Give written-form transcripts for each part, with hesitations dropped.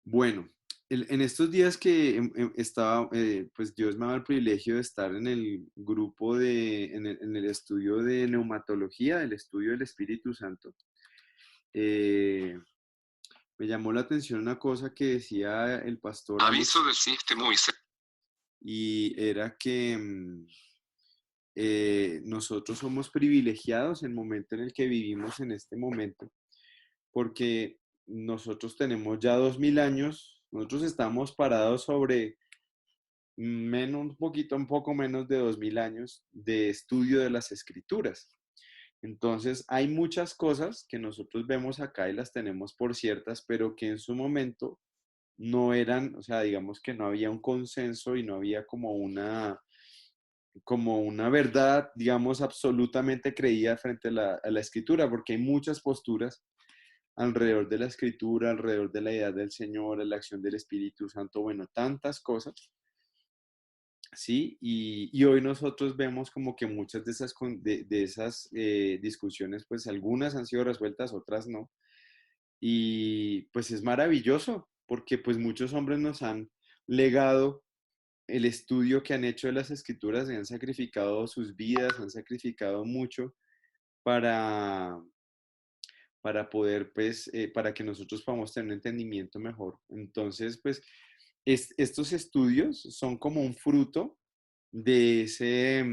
Bueno, en estos días que estaba, pues Dios me ha dado el privilegio de estar en el grupo en el estudio de neumatología, el estudio del Espíritu Santo. eh, Me llamó la atención una cosa que decía el pastor Aviso Alex, del sistema Moisés. y era que nosotros somos privilegiados en el momento en el que vivimos en este momento, porque nosotros tenemos ya 2000 años, nosotros estamos parados sobre un poco menos de 2000 años de estudio de las escrituras. Entonces, hay muchas cosas que nosotros vemos acá y las tenemos por ciertas, pero que en su momento no eran, o sea, digamos que no había un consenso y no había como una verdad, digamos, absolutamente creída frente a la escritura, porque hay muchas posturas alrededor de la escritura, alrededor de la idea del Señor, de la acción del Espíritu Santo, bueno, tantas cosas. Sí, y hoy nosotros vemos como que muchas de esas discusiones, pues algunas han sido resueltas, otras no. Y pues es maravilloso, porque pues muchos hombres nos han legado el estudio que han hecho de las escrituras y han sacrificado sus vidas, han sacrificado mucho para, para poder, pues, para que nosotros podamos tener un entendimiento mejor. Entonces, pues, estos estudios son como un fruto de ese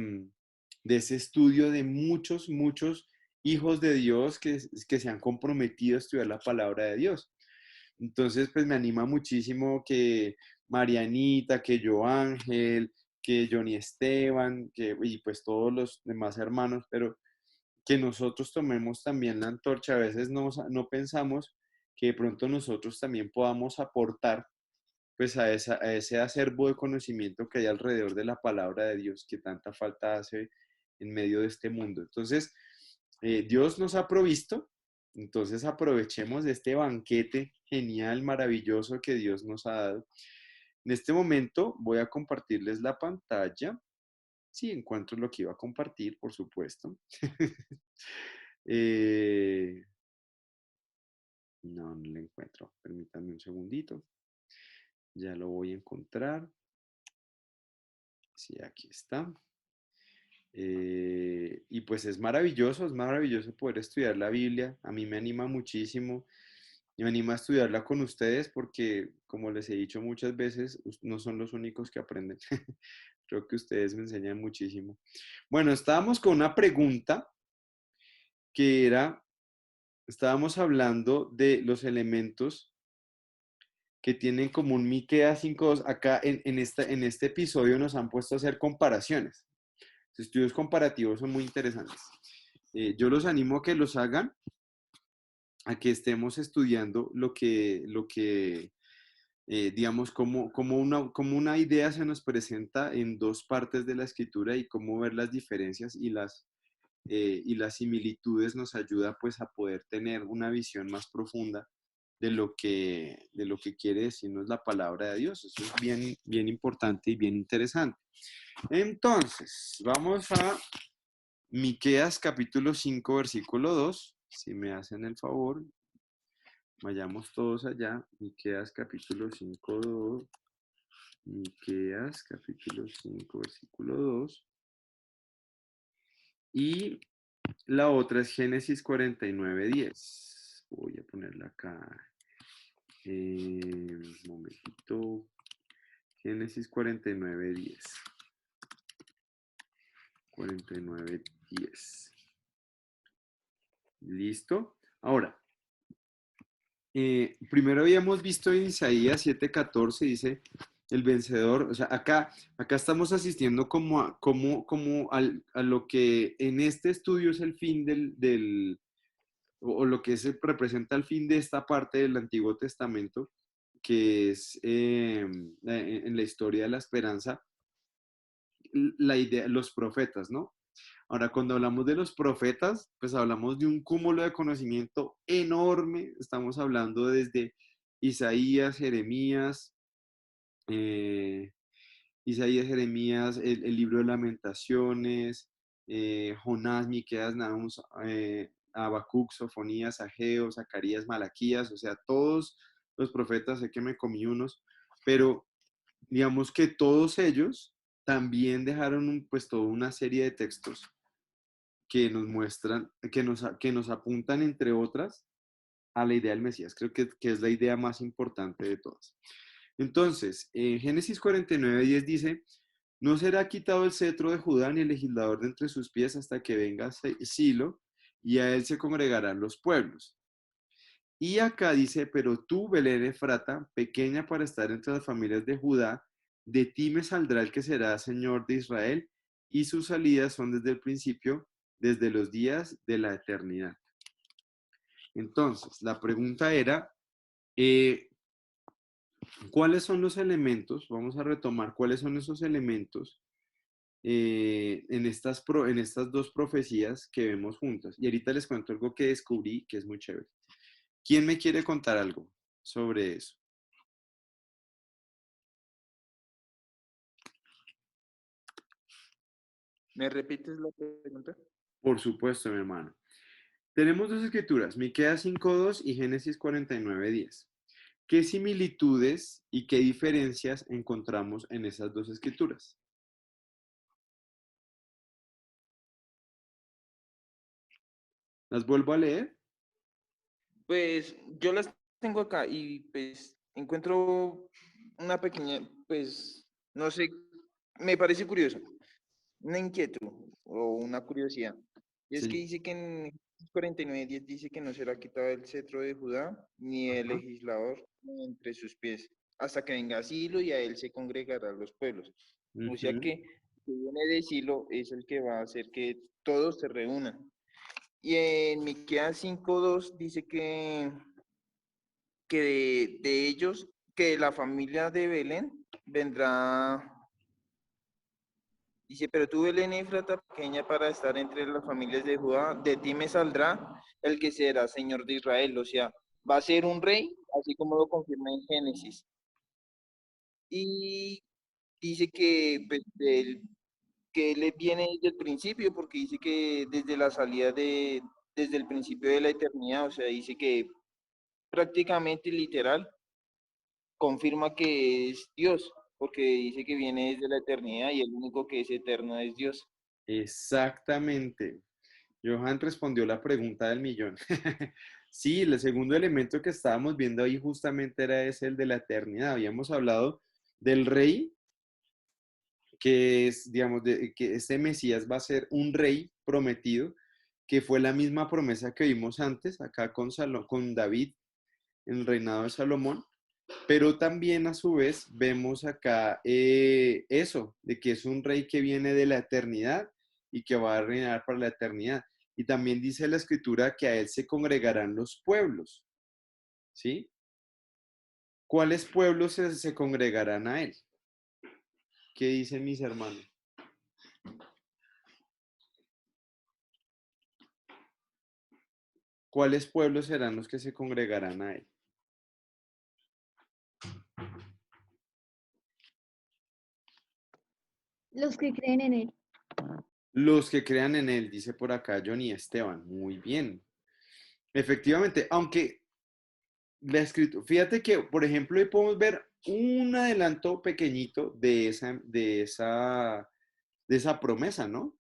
estudio de muchos, muchos hijos de Dios que se han comprometido a estudiar la palabra de Dios. Entonces, pues me anima muchísimo que Marianita, que Joángel, que Johnny Esteban, y pues todos los demás hermanos, pero que nosotros tomemos también la antorcha. A veces no pensamos que de pronto nosotros también podamos aportar pues a ese acervo de conocimiento que hay alrededor de la palabra de Dios que tanta falta hace en medio de este mundo. Entonces, Dios nos ha provisto, entonces aprovechemos de este banquete genial, maravilloso que Dios nos ha dado. En este momento voy a compartirles la pantalla. Sí, encuentro lo que iba a compartir, por supuesto. Eh, no, no lo encuentro. Permítanme un segundito. Ya lo voy a encontrar. Sí, aquí está. Y pues es maravilloso poder estudiar la Biblia. A mí me anima muchísimo y me anima a estudiarla con ustedes porque, como les he dicho muchas veces, no son los únicos que aprenden. Creo que ustedes me enseñan muchísimo. Bueno, estábamos con una pregunta que era, estábamos hablando de los elementos que tienen como un Miqueas 5:2. Acá en este episodio nos han puesto a hacer comparaciones. Los estudios comparativos son muy interesantes. Yo los animo a que los hagan, a que estemos estudiando digamos, como una idea se nos presenta en dos partes de la escritura y cómo ver las diferencias y las similitudes nos ayuda pues a poder tener una visión más profunda de lo que quiere decirnos la palabra de Dios. Eso es bien, bien importante y bien interesante. Entonces, vamos a Miqueas capítulo 5 versículo 2. Si me hacen el favor, vayamos todos allá. Miqueas capítulo 5 2. Miqueas capítulo 5 versículo 2. Y la otra es Génesis 49:10. Voy a ponerla acá. Un momentito. Génesis 49:10. 49:10. ¿Listo? Ahora, primero habíamos visto en Isaías 7:14, dice el vencedor. O sea, acá estamos asistiendo a lo que en este estudio es el fin o lo que representa el fin de esta parte del Antiguo Testamento, que es en la historia de la esperanza, la idea, los profetas, ¿no? Ahora, cuando hablamos de los profetas, pues hablamos de un cúmulo de conocimiento enorme. Estamos hablando desde Isaías, eh, Jeremías, el libro de Lamentaciones, Jonás, Miqueas, Nahum, Habacuc, Sofonías, Ageo, Zacarías, Malaquías, o sea, todos los profetas, sé que me comí unos, pero digamos que todos ellos también dejaron pues toda una serie de textos que nos muestran, que nos apuntan, entre otras, a la idea del Mesías. Creo que es la idea más importante de todas. Entonces, en Génesis 49:10 dice, no será quitado el cetro de Judá ni el legislador de entre sus pies hasta que venga Silo, y a él se congregarán los pueblos. Y acá dice, pero tú, Belén Efrata, pequeña para estar entre las familias de Judá, de ti me saldrá el que será Señor de Israel, y sus salidas son desde el principio, desde los días de la eternidad. Entonces, la pregunta era, eh, ¿cuáles son los elementos? Vamos a retomar cuáles son esos elementos en estas dos profecías que vemos juntas. Y ahorita les cuento algo que descubrí que es muy chévere. ¿Quién me quiere contar algo sobre eso? ¿Me repites la pregunta? Por supuesto, mi hermano. Tenemos dos escrituras, Miqueas 5:2 y Génesis 49:10. ¿Qué similitudes y qué diferencias encontramos en esas dos escrituras? ¿Las vuelvo a leer? Pues yo las tengo acá y pues encuentro una pequeña, pues no sé, me parece curioso, una inquietud o una curiosidad. Y es que Sí. dice que en 49:10 dice que no será quitado el cetro de Judá ni el Ajá. legislador entre sus pies, hasta que venga Silo y a él se congregarán los pueblos. O sea Ujú. que el que viene de Silo es el que va a hacer que todos se reúnan. Y en Miqueas 5:2 dice que de ellos, que la familia de Belén vendrá, dice, pero tú Belén Efrata, pequeña para estar entre las familias de Judá, de ti me saldrá el que será Señor de Israel, o sea, va a ser un rey, así como lo confirma en Génesis. Y dice que, pues, que él viene desde el principio, porque dice que desde la salida desde el principio de la eternidad, o sea, dice que prácticamente literal confirma que es Dios, porque dice que viene desde la eternidad y el único que es eterno es Dios. Exactamente. Johan respondió la pregunta del millón. Sí, el segundo elemento que estábamos viendo ahí justamente era ese, el de la eternidad. Habíamos hablado del rey, que es, digamos, que este Mesías va a ser un rey prometido, que fue la misma promesa que vimos antes, acá con David, en el reinado de Salomón. Pero también a su vez vemos acá eso, de que es un rey que viene de la eternidad y que va a reinar para la eternidad. Y también dice la escritura que a él se congregarán los pueblos, ¿sí? ¿Cuáles pueblos se congregarán a él? ¿Qué dicen mis hermanos? ¿Cuáles pueblos serán los que se congregarán a él? Los que creen en él. Los que crean en él, dice por acá Johnny Esteban. Muy bien. Efectivamente, aunque la escritura, fíjate que, por ejemplo, ahí podemos ver un adelanto pequeñito de esa promesa, ¿no?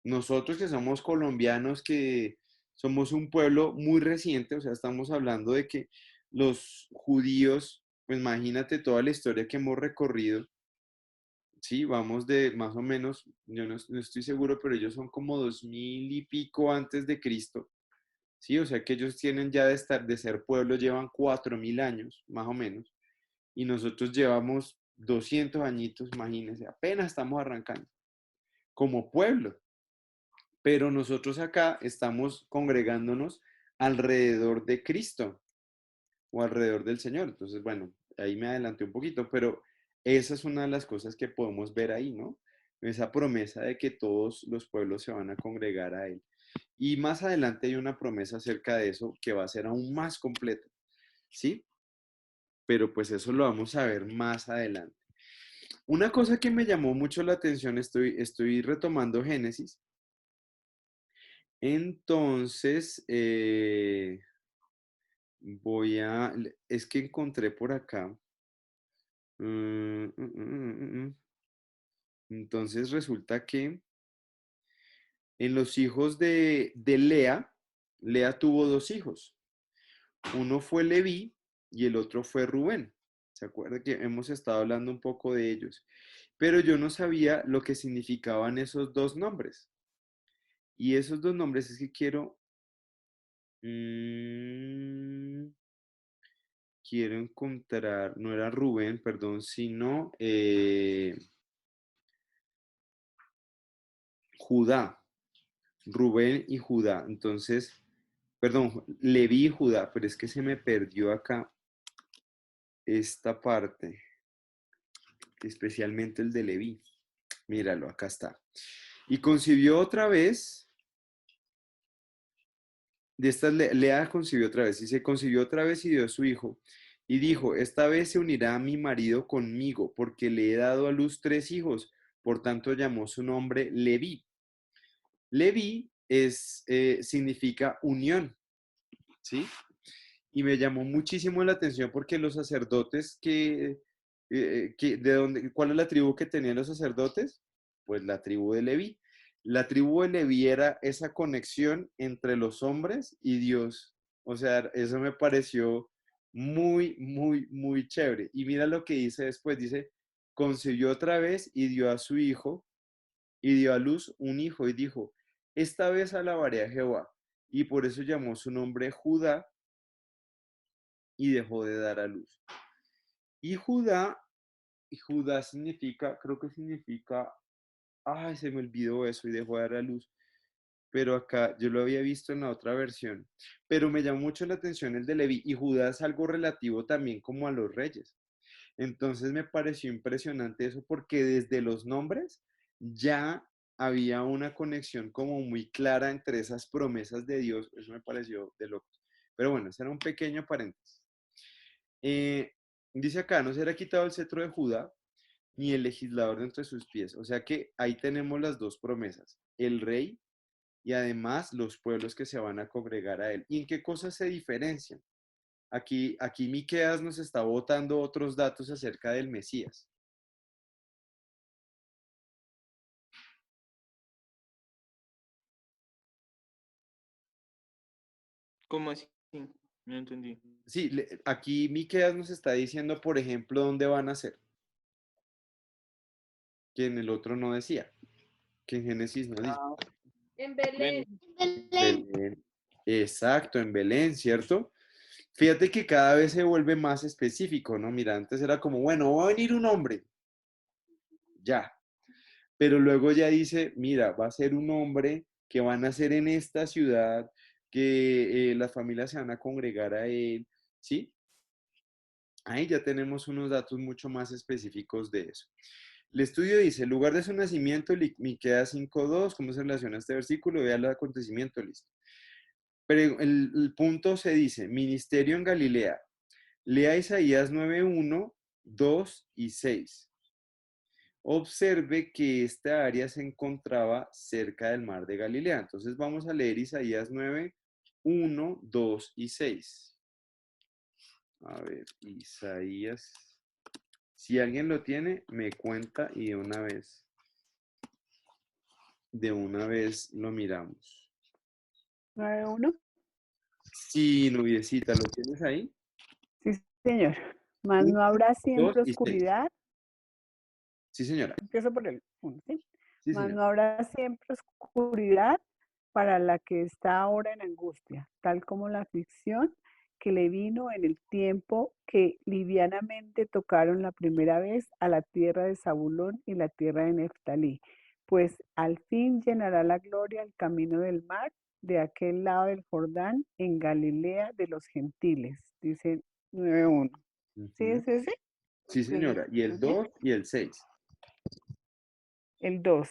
Nosotros que somos colombianos, que somos un pueblo muy reciente, o sea, estamos hablando de que los judíos, pues imagínate toda la historia que hemos recorrido, sí, vamos de más o menos, yo no estoy seguro, pero ellos son como 2000 y pico antes de Cristo. Sí, o sea que ellos tienen ya de ser pueblo, llevan 4000 años, más o menos, y nosotros llevamos 200 añitos, imagínense, apenas estamos arrancando como pueblo, pero nosotros acá estamos congregándonos alrededor de Cristo o alrededor del Señor. Entonces, bueno, ahí me adelanté un poquito, pero esa es una de las cosas que podemos ver ahí, ¿no? Esa promesa de que todos los pueblos se van a congregar a Él. Y más adelante hay una promesa acerca de eso que va a ser aún más completa, ¿sí? Pero pues eso lo vamos a ver más adelante. Una cosa que me llamó mucho la atención, estoy retomando Génesis. Entonces, es que encontré por acá. Mm, mm, mm, mm, mm. Entonces resulta que en los hijos de Lea, Lea tuvo dos hijos. Uno fue Leví y el otro fue Rubén. ¿Se acuerda que hemos estado hablando un poco de ellos? Pero yo no sabía lo que significaban esos dos nombres. Y esos dos nombres es que mm, quiero encontrar, no era Rubén, perdón, sino Judá. Rubén y Judá. Entonces, perdón, Leví y Judá, pero es que se me perdió acá esta parte, especialmente el de Leví. Míralo, acá está. Y concibió otra vez, de estas Lea concibió otra vez, y se concibió otra vez y dio a su hijo. Y dijo, esta vez se unirá a mi marido conmigo, porque le he dado a luz tres hijos. Por tanto, llamó su nombre Leví. Leví significa unión, ¿sí? Y me llamó muchísimo la atención porque los sacerdotes ¿cuál es la tribu que tenían los sacerdotes? Pues la tribu de Leví. La tribu de Leví era esa conexión entre los hombres y Dios. O sea, eso me pareció muy, muy, muy chévere. Y mira lo que dice después, dice, concibió otra vez y dio a su hijo y dio a luz un hijo y dijo, esta vez alabaré a Jehová. Y por eso llamó su nombre Judá y dejó de dar a luz. Y Judá significa, creo que significa, ay, se me olvidó eso y dejó de dar a luz. Pero acá yo lo había visto en la otra versión. Pero me llamó mucho la atención el de Leví y Judá es algo relativo también como a los reyes. Entonces me pareció impresionante eso porque desde los nombres ya había una conexión como muy clara entre esas promesas de Dios. Eso me pareció de locos. Pero bueno, ese era un pequeño paréntesis. Eh, Dice acá, no será quitado el cetro de Judá ni el legislador de entre sus pies. O sea que ahí tenemos las dos promesas, el rey y además los pueblos que se van a congregar a él. ¿Y en qué cosas se diferencian? Aquí Miqueas nos está botando otros datos acerca del Mesías. ¿Cómo así? No entendí. Sí, aquí Miqueas nos está diciendo, por ejemplo, dónde van a ser, que en el otro no decía, que en Génesis no dice. Ah, En bueno, Belén. En Belén. Belén. Exacto, en Belén, ¿cierto? Fíjate que cada vez se vuelve más específico, ¿no? Mira, antes era como, bueno, va a venir un hombre, ya. Pero luego ya dice, mira, va a ser un hombre que va a nacer en esta ciudad, que las familias se van a congregar a él, ¿sí? Ahí ya tenemos unos datos mucho más específicos de eso. El estudio dice, lugar de su nacimiento, Miqueas 5:2, ¿cómo se relaciona este versículo? Vea el acontecimiento, listo. Pero el punto se dice, ministerio en Galilea. Lea Isaías 9:1, 2 y 6. Observe que esta área se encontraba cerca del mar de Galilea. Entonces vamos a leer Isaías 9:1, 2 y 6. A ver, Isaías. Si alguien lo tiene, me cuenta y de una vez lo miramos. 9:1. Sí, Nubiecita, ¿lo tienes ahí? Sí, señor. Mas 1, no habrá 2 siempre y 6. oscuridad. Sí, señora. Empiezo por el 1, ¿sí? Sí, Mas señora. no habrá siempre oscuridad para la que está ahora en angustia, tal como la aflicción que le vino en el tiempo que livianamente tocaron la primera vez a la tierra de Zabulón y la tierra de Neftalí, pues al fin llenará la gloria el camino del mar de aquel lado del Jordán en Galilea de los gentiles, dice 9:1. ¿Sí Ujú. es ese? Sí, señora. Y el Ok. 2 y el 6. El 2.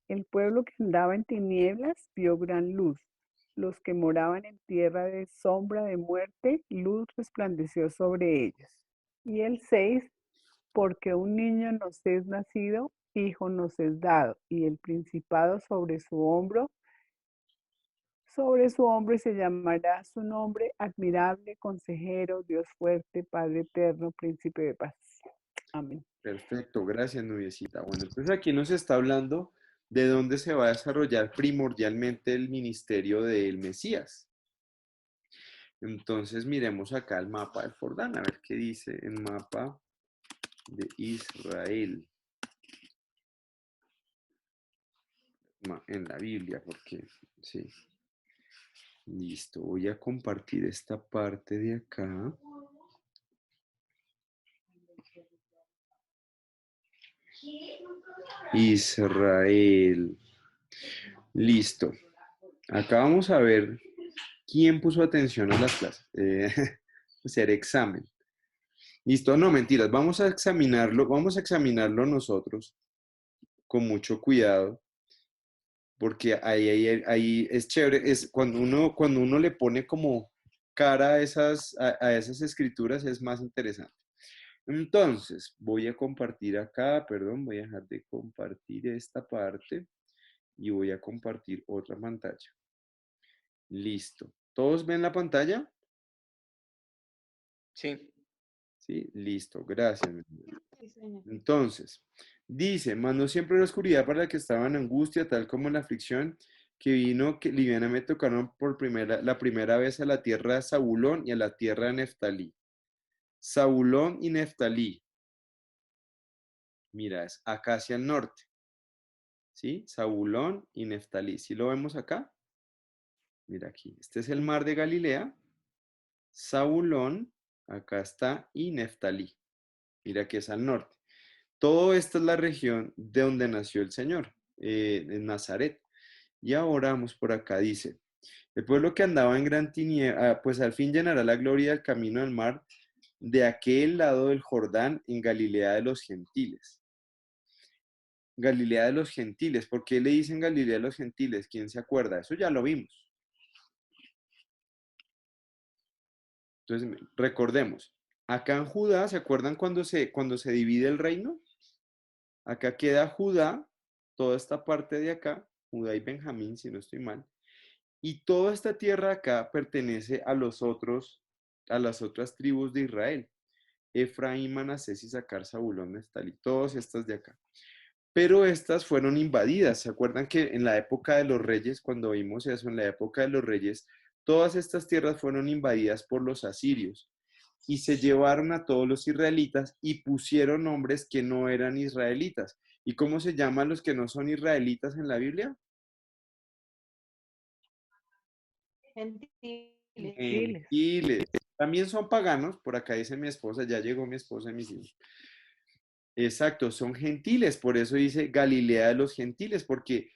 El pueblo que andaba en tinieblas vio gran luz. Los que moraban en tierra de sombra de muerte, luz resplandeció sobre ellos. Y el 6, porque un niño nos es nacido, hijo nos es dado, y el principado sobre su hombro, sobre su hombro y se llamará su nombre admirable, consejero, Dios fuerte, Padre eterno, príncipe de paz. Amén. Perfecto, gracias, noviecita. Bueno, entonces aquí nos está hablando de dónde se va a desarrollar primordialmente el ministerio del Mesías. Entonces miremos acá el mapa del Jordán, a ver qué dice el mapa de Israel en la Biblia, porque sí. Listo, voy a compartir esta parte de acá. Israel. Listo. Acá vamos a ver quién puso atención a las clases. Hacer examen. Listo, no, mentiras. Vamos a examinarlo nosotros con mucho cuidado, porque ahí es chévere. Es cuando uno le pone como cara a esas escrituras es más interesante. Entonces, voy a compartir acá, perdón, voy a dejar de compartir esta parte y voy a compartir otra pantalla. Listo. ¿Todos ven la pantalla? Sí. Sí, listo, gracias. Entonces, dice, mandó siempre la oscuridad para la que estaba en angustia, tal como la aflicción que vino, que livianamente tocaron la primera vez a la tierra de Zabulón y a la tierra de Neftalí. Zabulón y Neftalí. Mira, es acá hacia el norte. ¿Sí? Zabulón y Neftalí. ¿Sí lo vemos acá? Mira aquí. Este es el mar de Galilea. Zabulón, acá está, y Neftalí. Mira que es al norte. Todo esta es la región de donde nació el Señor, en Nazaret. Y ahora vamos por acá, dice, el pueblo que andaba en gran tiniebla, pues al fin llenará la gloria del camino del mar de aquel lado del Jordán en Galilea de los gentiles. Galilea de los gentiles, ¿por qué le dicen Galilea de los gentiles? ¿Quién se acuerda? Eso ya lo vimos. Entonces, recordemos, acá en Judá, ¿se acuerdan cuando se divide el reino? Acá queda Judá, toda esta parte de acá, Judá y Benjamín, si no estoy mal, y toda esta tierra acá pertenece a las otras tribus de Israel. Efraín, Manasés, Isaacar, Zabulón, Neftalí, todas estas de acá. Pero estas fueron invadidas. ¿Se acuerdan que en la época de los reyes, cuando vimos eso, en la época de los reyes, todas estas tierras fueron invadidas por los asirios y se llevaron a todos los israelitas y pusieron nombres que no eran israelitas? ¿Y cómo se llaman los que no son israelitas en la Biblia? Gentiles. Gentiles. También son paganos, por acá dice mi esposa, ya llegó mi esposa y mis hijos. Exacto, son gentiles, por eso dice Galilea de los gentiles, porque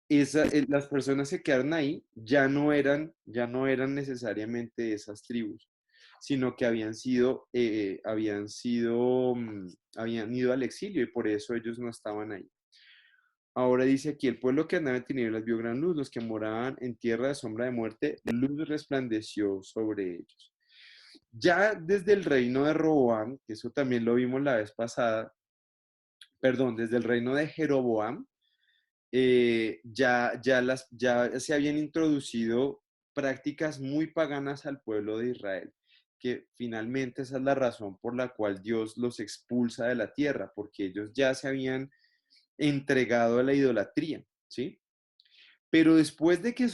las personas que quedaron ahí ya no eran necesariamente esas tribus, sino que habían ido al exilio y por eso ellos no estaban ahí. Ahora dice aquí, el pueblo que andaba en tinieblas vio gran luz, los que moraban en tierra de sombra de muerte, luz resplandeció sobre ellos. Ya desde el reino de Roboam, que eso también lo vimos la vez pasada, perdón, desde el reino de Jeroboam, ya se habían introducido prácticas muy paganas al pueblo de Israel, que finalmente esa es la razón por la cual Dios los expulsa de la tierra, porque ellos ya se habían entregado a la idolatría, ¿sí? Pero después de que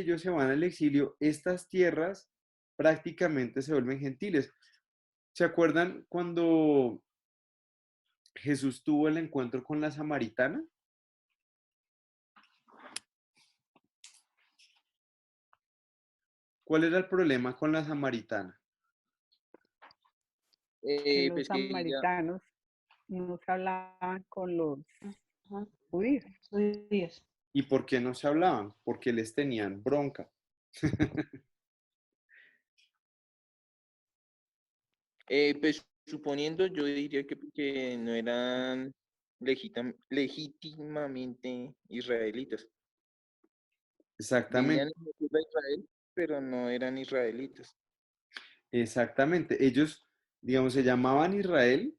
ellos se van al exilio, estas tierras prácticamente se vuelven gentiles. ¿Se acuerdan cuando Jesús tuvo el encuentro con la samaritana? ¿Cuál era el problema con la samaritana? Que los Pues que ella, samaritanos no se hablaban con los Ajá, judíos. judíos. ¿Y por qué no se hablaban? Porque les tenían bronca. pues suponiendo, yo diría que porque no eran legítimamente israelitas. Vivían Exactamente, en la tierra de Israel, pero no eran israelitas. exactamente. Ellos, digamos, se llamaban Israel,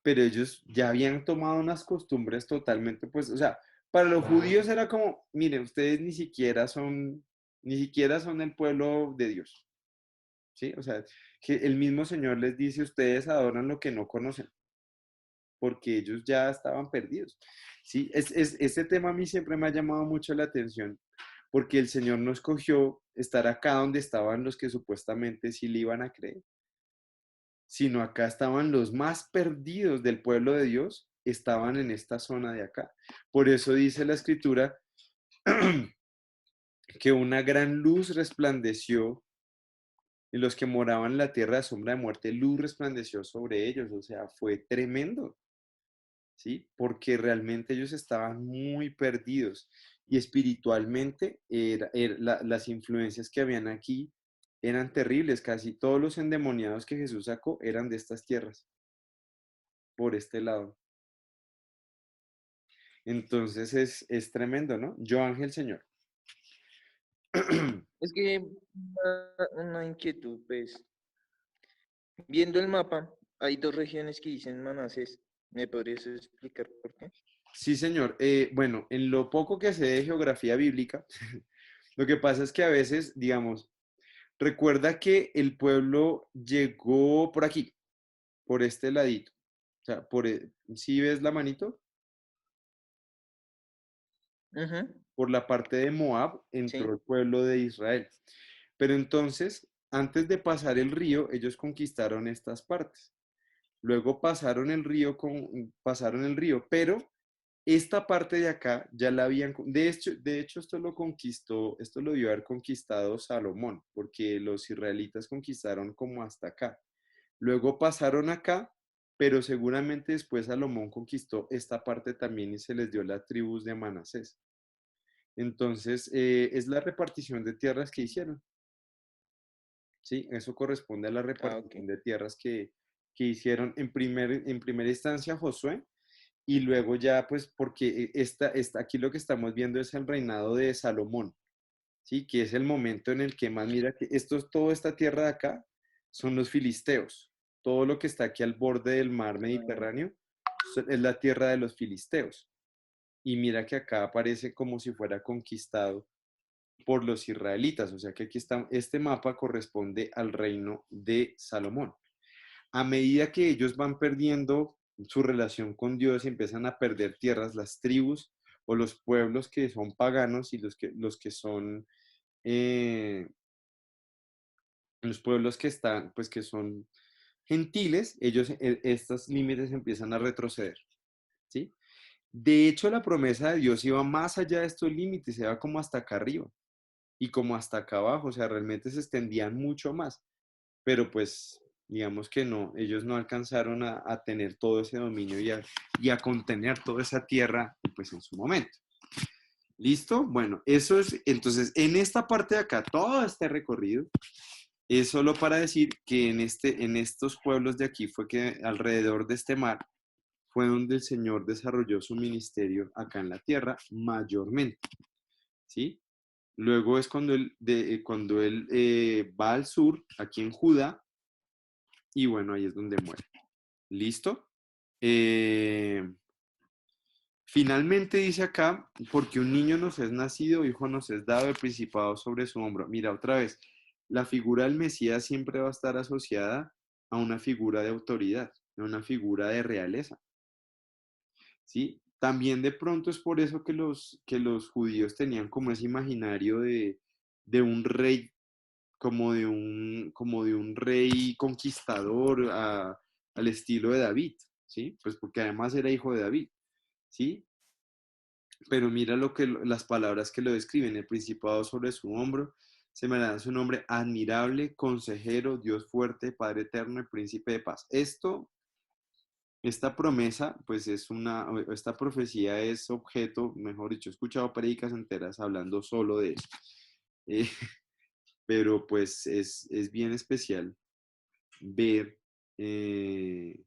pero ellos ya habían tomado unas costumbres totalmente, pues, o sea, para los judíos era como, miren, ustedes ni siquiera son el pueblo de Dios, ¿sí? O sea, que el mismo Señor les dice, ustedes adoran lo que no conocen, porque ellos ya estaban perdidos, ¿sí? Este tema a mí siempre me ha llamado mucho la atención, porque el Señor no escogió estar acá donde estaban los que supuestamente sí le iban a creer, sino acá estaban los más perdidos del pueblo de Dios, estaban en esta zona de acá. Por eso dice la escritura que una gran luz resplandeció y los que moraban en la tierra de sombra de muerte, luz resplandeció sobre ellos. O sea, fue tremendo, ¿sí? Porque realmente ellos estaban muy perdidos y espiritualmente las influencias que habían aquí eran terribles. Casi todos los endemoniados que Jesús sacó eran de estas tierras, por este lado. Entonces es tremendo, ¿no? Yo ángel Señor. Es que una inquietud, pues, viendo el mapa, hay dos regiones que dicen Manasés. ¿Me podrías explicar por qué? Sí, señor. Bueno, en lo poco que sé de geografía bíblica, lo que pasa es que a veces, digamos, recuerda que el pueblo llegó por aquí, por este ladito. O sea, ¿sí ves la manito? Ujú, Por la parte de Moab entró sí, el pueblo de Israel. Pero entonces, antes de pasar el río, ellos conquistaron estas partes. Luego pasaron el río, pero esta parte de acá ya la habían, de hecho esto lo conquistó, esto lo dio haber conquistado Salomón, porque los israelitas conquistaron como hasta acá. Luego pasaron acá, pero seguramente después Salomón conquistó esta parte también y se les dio las tribus de Manasés. Entonces, es la repartición de tierras que hicieron, ¿sí? Eso corresponde a la ah, ok. repartición de tierras que hicieron en primera instancia Josué. Y luego ya, pues, porque aquí lo que estamos viendo es el reinado de Salomón, ¿sí? Que es el momento en el que más, mira, que toda esta tierra de acá son los filisteos. Todo lo que está aquí al borde del mar Ah, Mediterráneo es la tierra de los filisteos. Y mira que acá aparece como si fuera conquistado por los israelitas. O sea que aquí está, este mapa corresponde al reino de Salomón. A medida que ellos van perdiendo su relación con Dios y empiezan a perder tierras, las tribus o los pueblos que son paganos y los que son eh, los pueblos que están, pues que son gentiles, estos límites empiezan a retroceder, ¿sí? De hecho, la promesa de Dios iba más allá de estos límites, iba como hasta acá arriba y como hasta acá abajo, o sea, realmente se extendían mucho más, pero pues digamos que no, ellos no alcanzaron a tener todo ese dominio y a contener toda esa tierra, pues en su momento. ¿Listo? Bueno, eso es, entonces, en esta parte de acá, todo este recorrido, es solo para decir que en estos pueblos de aquí fue que alrededor de este mar fue donde el Señor desarrolló su ministerio acá en la tierra mayormente, ¿sí? Luego es cuando él va al sur, aquí en Judá, y bueno, ahí es donde muere. ¿Listo? Eh, Finalmente dice acá, porque un niño nos es nacido, hijo nos es dado, el principado sobre su hombro. Mira, otra vez, la figura del Mesías siempre va a estar asociada a una figura de autoridad, a una figura de realeza, ¿sí? También de pronto es por eso que los judíos tenían como ese imaginario de un rey, como de un rey conquistador al estilo de David, ¿sí? Pues porque además era hijo de David, ¿sí? Pero mira las palabras que lo describen, el principado sobre su hombro, se me da su nombre admirable, consejero, Dios fuerte, Padre eterno y príncipe de paz. Esta promesa, pues esta profecía es objeto, mejor dicho, he escuchado prédicas enteras hablando solo de eso. Eh, pero pues es bien especial ver, eh,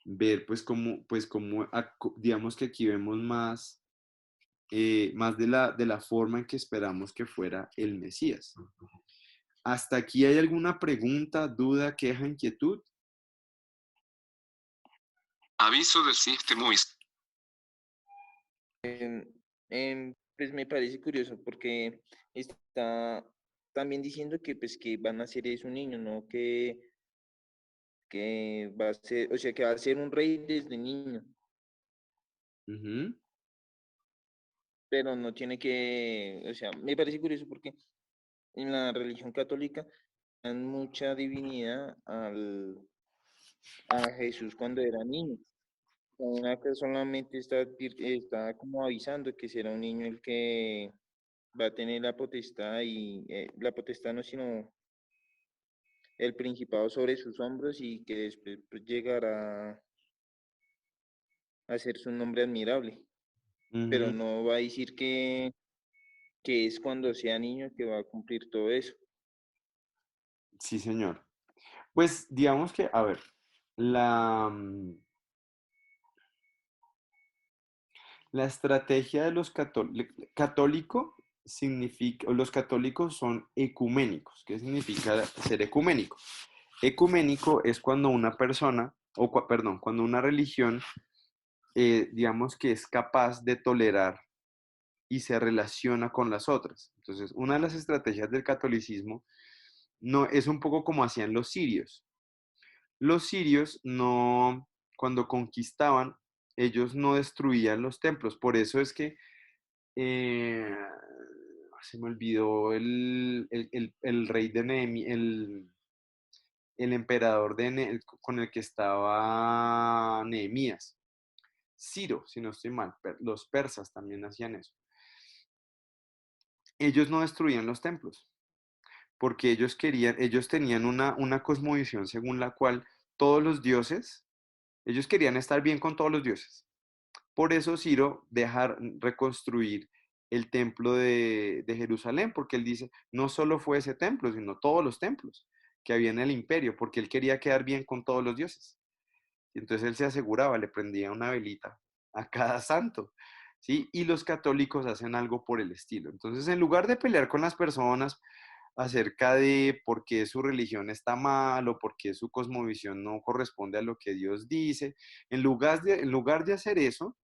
ver pues como, digamos que aquí vemos más de la forma en que esperamos que fuera el Mesías. ¿Hasta aquí hay alguna pregunta, duda, queja, inquietud? Aviso del sistema. Pues me parece curioso porque está también diciendo que pues que van a ser es un niño, ¿no? Que va a ser, o sea, que va a ser un rey desde niño, Ujú. pero no tiene que, o sea, me parece curioso porque en la religión católica dan mucha divinidad a Jesús cuando era niño. Una que solamente está como avisando que será un niño el que va a tener la potestad y la potestad no, sino el principado sobre sus hombros y que después pues, llegará a ser su nombre admirable. Pero Ujú. no va a decir que es cuando sea niño que va a cumplir todo eso. Sí, señor. Pues digamos que, a ver, la, mm, la estrategia de los católico significa, o los católicos son ecuménicos. ¿Qué significa ser ecuménico? Ecuménico es cuando una persona, perdón, cuando una religión, digamos que es capaz de tolerar y se relaciona con las otras. Entonces, una de las estrategias del catolicismo no es un poco como hacían los sirios. Los sirios no, cuando conquistaban, ellos no destruían los templos. Por eso es que eh, se me olvidó el rey de Nehemías, el emperador con el que estaba Nehemías. Ciro, si no estoy mal, los persas también hacían eso. Ellos no destruían los templos, porque ellos tenían una cosmovisión según la cual todos los dioses, ellos querían estar bien con todos los dioses. Por eso Ciro deja reconstruir el templo de Jerusalén, porque él dice, no solo fue ese templo, sino todos los templos que había en el imperio, porque él quería quedar bien con todos los dioses. Y entonces él se aseguraba, le prendía una velita a cada santo, ¿sí? Y los católicos hacen algo por el estilo. Entonces, en lugar de pelear con las personas acerca de por qué su religión está mal o por qué su cosmovisión no corresponde a lo que Dios dice, en lugar de hacer eso,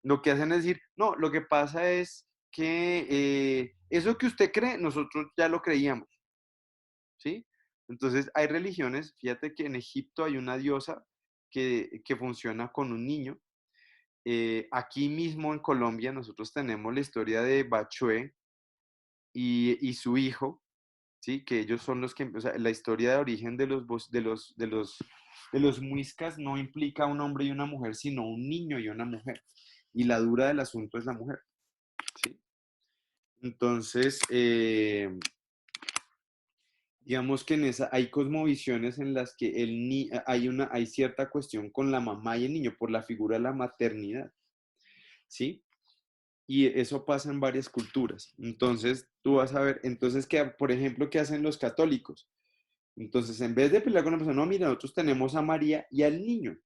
lo que hacen es decir, no, lo que pasa es que eso que usted cree, nosotros ya lo creíamos, ¿sí? Entonces hay religiones, fíjate que en Egipto hay una diosa que funciona con un niño. Aquí mismo en Colombia nosotros tenemos la historia de Bachué y su hijo, ¿sí? Que ellos son los que, o sea, la historia de origen de los muiscas no implica un hombre y una mujer, sino un niño y una mujer. Y la dura del asunto es la mujer, ¿sí? Entonces, digamos que en esa hay cosmovisiones en las que hay cierta cuestión con la mamá y el niño por la figura de la maternidad, ¿sí? Y eso pasa en varias culturas. Entonces, tú vas a ver, entonces, por ejemplo, ¿qué hacen los católicos? Entonces, en vez de pelear con la persona, no, mira, nosotros tenemos a María y al niño.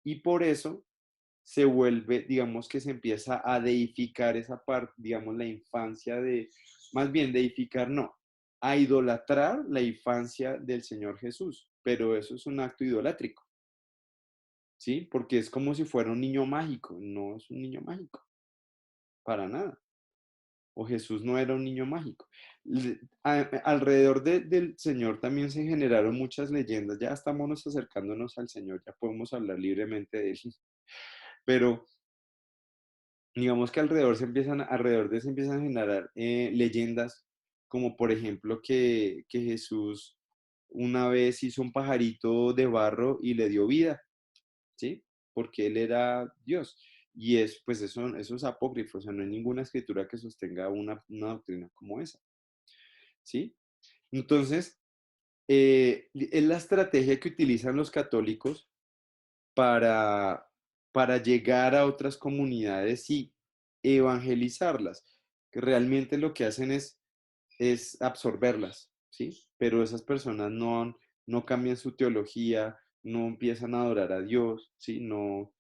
Y por eso se vuelve, digamos que se empieza a deificar esa parte, digamos, la infancia más bien deificar no, a idolatrar la infancia del Señor Jesús. Pero eso es un acto idolátrico, ¿sí? Porque es como si fuera un niño mágico. No es un niño mágico, para nada. O Jesús no era un niño mágico. Alrededor del Señor también se generaron muchas leyendas. Ya estamos acercándonos al Señor, ya podemos hablar libremente de él. Pero digamos que alrededor de se empiezan a generar leyendas, como por ejemplo que Jesús una vez hizo un pajarito de barro y le dio vida, ¿sí? Porque él era Dios. Y pues eso es apócrifo, o sea, no hay ninguna escritura que sostenga una doctrina como esa, ¿sí? Entonces, es la estrategia que utilizan los católicos para, para llegar a otras comunidades y evangelizarlas, que realmente lo que hacen es absorberlas, ¿sí? Pero esas personas no cambian su teología, no empiezan a adorar a Dios, ¿sí? No.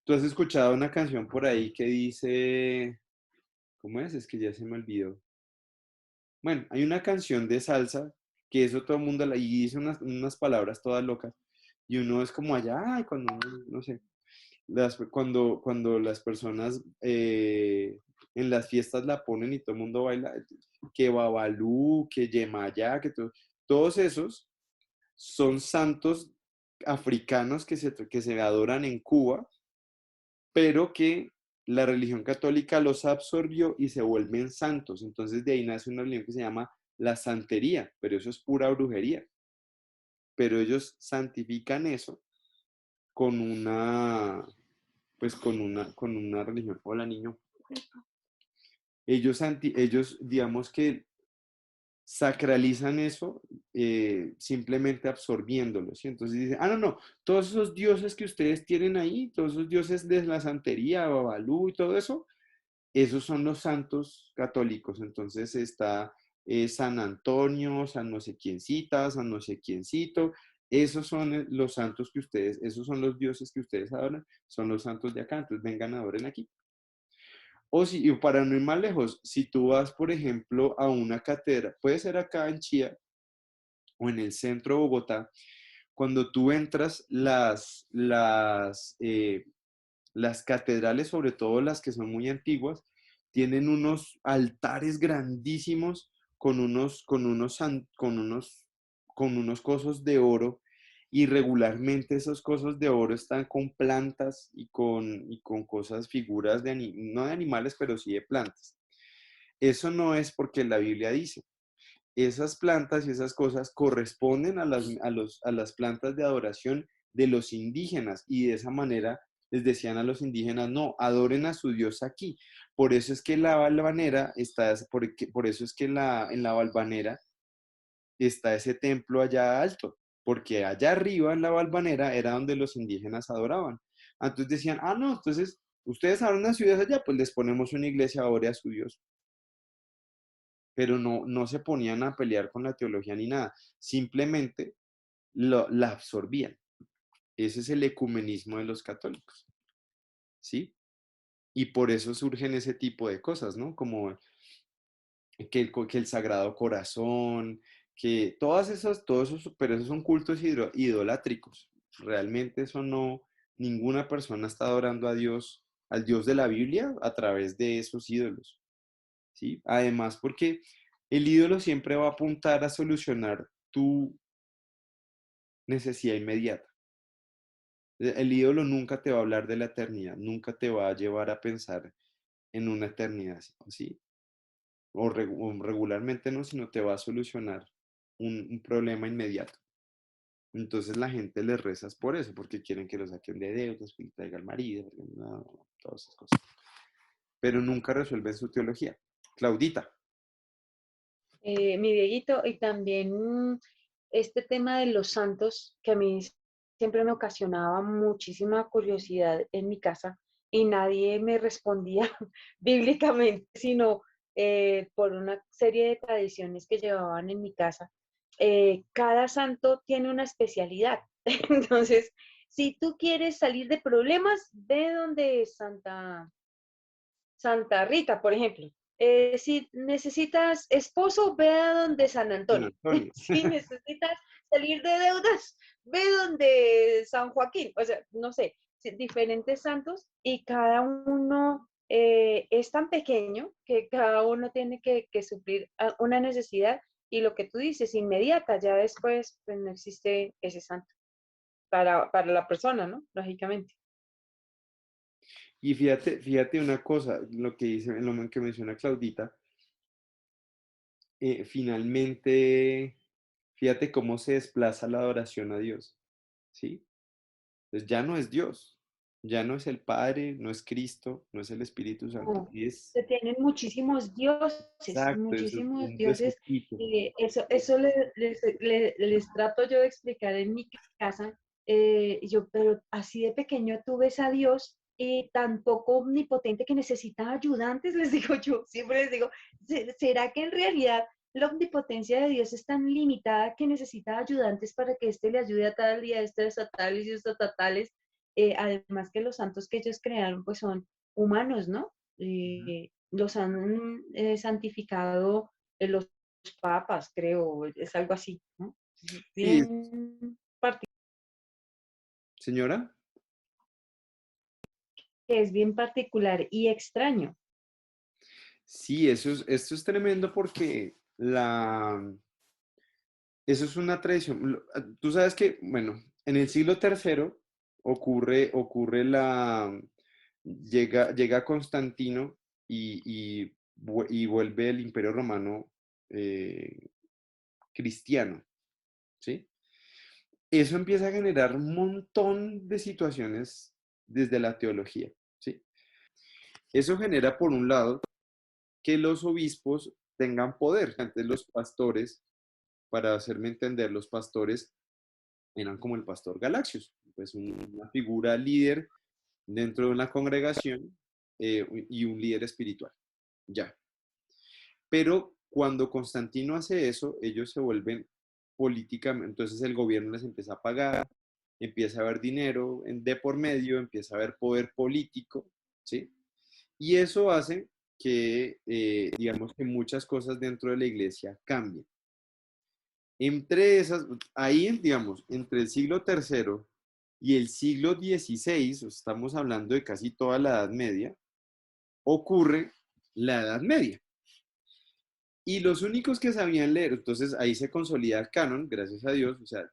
¿Tú has escuchado una canción por ahí que dice, ¿cómo es? Es que ya se me olvidó. Bueno, hay una canción de salsa que eso todo el mundo y dice unas palabras todas locas y uno es como allá, ay, cuando uno, no sé. cuando las personas en las fiestas la ponen y todo el mundo baila, que Babalú, que Yemayá, todos esos son santos africanos que se adoran en Cuba, pero que la religión católica los absorbió y se vuelven santos. Entonces de ahí nace una religión que se llama la santería, pero eso es pura brujería. Pero ellos santifican eso con una, pues con una religión. Hola, niño. Ellos digamos que sacralizan eso simplemente absorbiéndolo, ¿sí? Entonces dicen, no, no, todos esos dioses que ustedes tienen ahí, todos esos dioses de la santería, Babalú y todo eso, esos son los santos católicos. Entonces está San Antonio, San no sé quiéncita, San no sé quiéncito, esos son los santos que ustedes, esos son los dioses que ustedes adoran, son los santos de acá, entonces vengan, adoren aquí. O si, y para no ir más lejos, si tú vas, por ejemplo, a una catedral, puede ser acá en Chía o en el centro de Bogotá, cuando tú entras, las catedrales, sobre todo las que son muy antiguas, tienen unos altares grandísimos con unos cosos de oro, y regularmente esos cosos de oro están con plantas y con cosas, figuras no de animales, pero sí de plantas. Eso no es porque la Biblia dice. Esas plantas y esas cosas corresponden a las plantas de adoración de los indígenas, y de esa manera les decían a los indígenas, no, adoren a su Dios aquí. Por eso es que la Valvanera por eso es que en la Valvanera está ese templo allá alto, porque allá arriba en la Valvanera era donde los indígenas adoraban. Entonces decían, no, entonces ustedes adoran a su Dios allá, pues les ponemos una iglesia, adore a su Dios. Pero no se ponían a pelear con la teología ni nada, simplemente la absorbían. Ese es el ecumenismo de los católicos, ¿sí? Y por eso surgen ese tipo de cosas, ¿no? Como que el Sagrado Corazón, que todos esos, pero esos son cultos idolátricos. Realmente eso no, ninguna persona está adorando a Dios, al Dios de la Biblia, a través de esos ídolos, ¿sí? Además, porque el ídolo siempre va a apuntar a solucionar tu necesidad inmediata. El ídolo nunca te va a hablar de la eternidad, nunca te va a llevar a pensar en una eternidad, ¿sí? O regularmente no, sino te va a solucionar un problema inmediato. Entonces la gente le rezas por eso, porque quieren que lo saquen de deudas, que le traiga al marido, todas esas cosas. Pero nunca resuelven su teología. Claudita. Mi Dieguito, y también este tema de los santos, que a mí siempre me ocasionaba muchísima curiosidad en mi casa y nadie me respondía bíblicamente, sino por una serie de tradiciones que llevaban en mi casa. Cada santo tiene una especialidad. Entonces, si tú quieres salir de problemas, ve donde Santa Rita, por ejemplo. Si necesitas esposo, ve a donde San San Antonio. Antonio. Si necesitas salir de deudas, ve donde San Joaquín. O sea, no sé, diferentes santos, y cada uno es tan pequeño que cada uno tiene que suplir una necesidad, y lo que tú dices, inmediata, ya después pues no existe ese santo para la persona, ¿no? Lógicamente. Y fíjate una cosa, lo que dice, lo que menciona Claudita, finalmente, fíjate cómo se desplaza la adoración a Dios, ¿sí? Entonces ya no es Dios, ya no es el Padre, no es Cristo, no es el Espíritu Santo, No, es se tienen exacto, eso es muchísimos un dioses, resucito. y eso les trato yo de explicar en mi casa. Pero así de pequeño tú ves a Dios y tan poco omnipotente que necesita ayudantes, les digo yo, siempre les digo, ¿será que en realidad la omnipotencia de Dios es tan limitada que necesita ayudantes para que éste le ayude a tal y a estos a tales y a estos a tales? Además que los santos que ellos crearon pues son humanos, ¿no? Ujú. Los han santificado los papas, creo, es algo así, ¿no? Sí, Bien particular. señora. que es bien particular y extraño. Sí, esto es tremendo porque eso es una tradición. Tú sabes que, bueno, en el siglo tercero ocurre llega Constantino y vuelve el Imperio Romano eh, cristiano, ¿sí? Eso empieza a generar un montón de situaciones desde la teología, ¿sí? Eso genera, por un lado, que los obispos tengan poder. Antes los pastores, para hacerme entender, los pastores eran como el pastor Galaxius, pues una figura líder dentro de una congregación y un líder espiritual, ya. Pero cuando Constantino hace eso, ellos se vuelven políticamente, entonces el gobierno les empieza a pagar, empieza a haber dinero de por medio, empieza a haber poder político, ¿sí? Y eso hace que, digamos, que muchas cosas dentro de la iglesia cambien. Entre esas, ahí, digamos, entre el siglo tercero y el siglo XVI, estamos hablando de casi toda la Edad Media, ocurre la Edad Media. Y los únicos que sabían leer, entonces ahí se consolida el canon, gracias a Dios, o sea,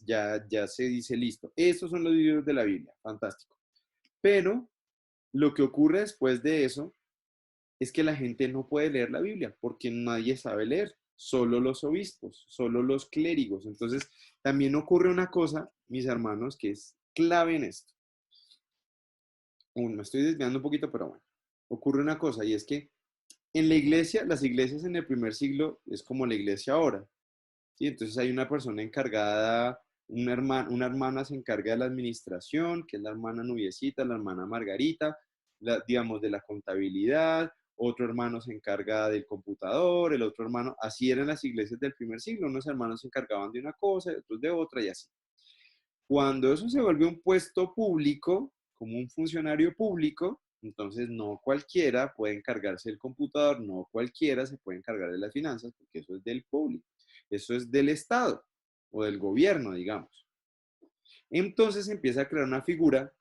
ya se dice listo. Estos son los libros de la Biblia, fantástico. Pero lo que ocurre después de eso es que la gente no puede leer la Biblia porque nadie sabe leer, solo los obispos, solo los clérigos. Entonces, también ocurre una cosa, mis hermanos, que es clave en esto. Me estoy desviando un poquito, pero bueno, ocurre una cosa y es que en la iglesia, las iglesias en el primer siglo es como la iglesia ahora, ¿sí? Entonces hay una persona encargada, una hermana se encarga de la administración, que es la hermana Nubiecita, la hermana Margarita, digamos, de la contabilidad, otro hermano se encarga del computador, el otro hermano, así eran las iglesias del primer siglo, unos hermanos se encargaban de una cosa, otros de otra y así. Cuando eso se vuelve un puesto público, como un funcionario público, entonces no cualquiera puede encargarse del computador, no cualquiera se puede encargar de las finanzas, porque eso es del público, eso es del Estado o del gobierno, digamos. Entonces empieza a crear una figura